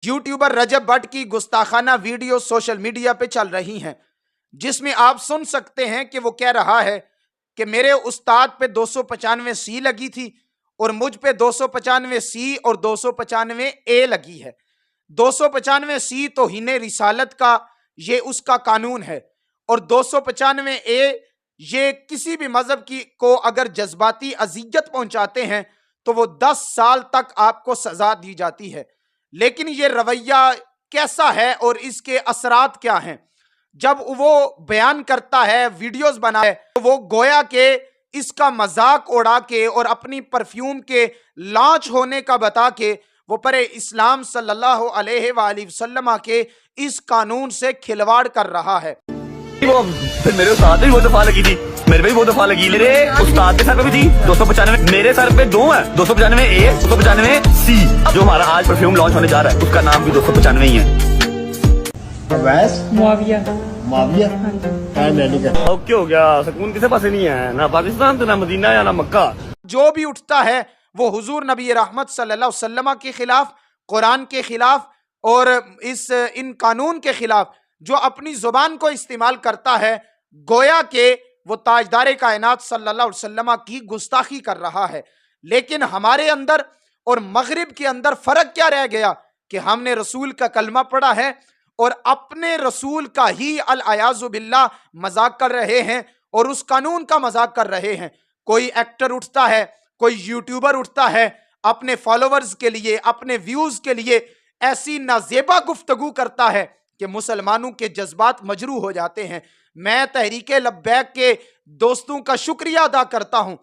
YouTuber रजब भट्ट की गुस्ताखाना video social media पे चल रही हैं, जिसमें आप सुन सकते हैं कि वो कह रहा है कि मेरे उस्ताद पे 295 सी लगी थी और मुझ पे 295 सी और 295 ए लगी है। 295 सी तो हिने रिसालत का, ये उसका कानून है, और 295 ए ये किसी भी मजहब की को अगर जज्बाती अजियत पहुंचाते हैं तो वो 10 साल तक आपको सजा दी जाती है। लेकिन ये रवैया कैसा है और इसके असरात क्या हैं? जब वो बयान करता है, वीडियोस बनाए, तो वो गोया के इसका मजाक उड़ा के और अपनी परफ्यूम के लॉन्च होने का बता के वो पर इस्लाम सल्लल्लाहु अलैहि वसल्लम के इस कानून से खिलवाड़ कर रहा है। वो फिर मेरे उस्ताद पे भी बहुत दफा लगी थी, मेरे पे भी बहुत दफा लगी, मेरे उस्ताद के सर पे भी थी 295, मेरे सर पे दो है, 295 ए, 295 सी। जो हमारा आज परफ्यूम लॉन्च होने जा रहा है उसका नाम भी 295 ही है। मुआविया। ओके हो गया, सुकून किसी पासे नहीं है, ना पाकिस्तान तो ना मदीना या ना मक्का। जो भी उठता है वो हुजूर नबी रहमत सल्लल्लाहु अलैहि वसल्लम के खिलाफ, कुरान के खिलाफ और इन कानून के खिलाफ जो अपनी जुबान को इस्तेमाल करता है, गोया के वो ताजदार कायनात सल्लल्लाहु अलैहि वसल्लम की गुस्ताखी कर रहा है। लेकिन हमारे अंदर और मगरिब के अंदर फर्क क्या रह गया कि हमने रसूल का कलमा पढ़ा है और अपने रसूल का ही अल अयाज़ु बिल्लाह मजाक कर रहे हैं और उस कानून का मजाक कर रहे हैं। कोई एक्टर उठता है, कोई यूट्यूबर उठता है, अपने फॉलोवर्स के लिए, अपने व्यूज के लिए ऐसी नाजेबा गुफ्तगू करता है कि मुसलमानों के जज्बात मजरू हो जाते हैं। मैं तहरीके लब्बैक के दोस्तों का शुक्रिया अदा करता हूं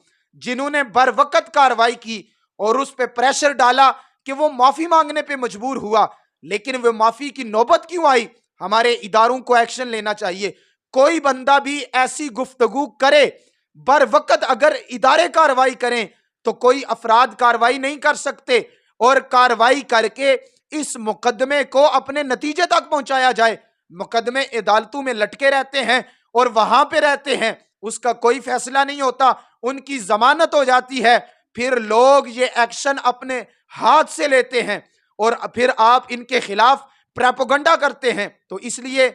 जिन्होंने बर वक्त कार्रवाई की और उस पर प्रेशर डाला कि वो माफी मांगने पे मजबूर हुआ। लेकिन वो माफी की नौबत क्यों आई? हमारे इदारों को एक्शन लेना चाहिए। कोई बंदा भी ऐसी गुफ्तगू करे, बर वक्त अगर इदारे कार्रवाई करें तो कोई अफराद कार्रवाई नहीं कर सकते, और कार्रवाई करके इस मुकदमे को अपने नतीजे तक पहुंचाया जाए। मुकदमे अदालतों में लटके रहते हैं और वहां पे रहते हैं, उसका कोई फैसला नहीं होता, उनकी जमानत हो जाती है, फिर लोग ये एक्शन अपने हाथ से लेते हैं और फिर आप इनके खिलाफ प्रोपेगेंडा करते हैं। तो इसलिए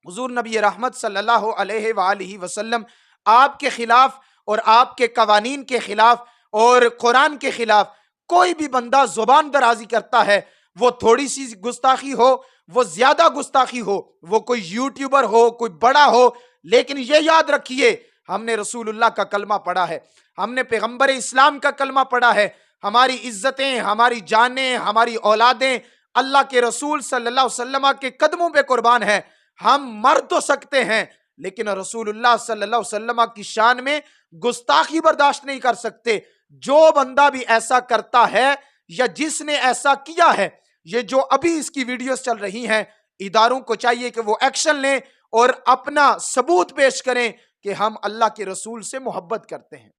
हुजूर नबी रहमत सल्लल्लाहु अलैहि वसल्लम आपके खिलाफ और आपके कवानीन के खिलाफ और कुरान के खिलाफ कोई भी बंदा जुबान दराजी करता है, वो थोड़ी सी गुस्ताखी हो, वो ज्यादा गुस्ताखी हो, वो कोई यूट्यूबर हो, कोई बड़ा हो, लेकिन ये याद रखिए हमने रसूलुल्लाह का कलमा पढ़ा है, हमने पैगंबर इस्लाम का कलमा पढ़ा है। हमारी इज्जतें, हमारी जानें, हमारी औलादें अल्लाह के रसूल सल्लल्लाहु अलैहि वसल्लम के कदमों पे कुर्बान है। हम मर तो सकते हैं लेकिन रसूलुल्लाह सल्लल्लाहु अलैहि वसल्लम की शान में गुस्ताखी बर्दाश्त नहीं कर सकते। जो बंदा भी ऐसा करता है या जिसने ऐसा किया है, ये जो अभी इसकी वीडियोस चल रही हैं, इदारों को चाहिए कि वो एक्शन लें और अपना सबूत पेश करें कि हम अल्लाह के रसूल से मोहब्बत करते हैं।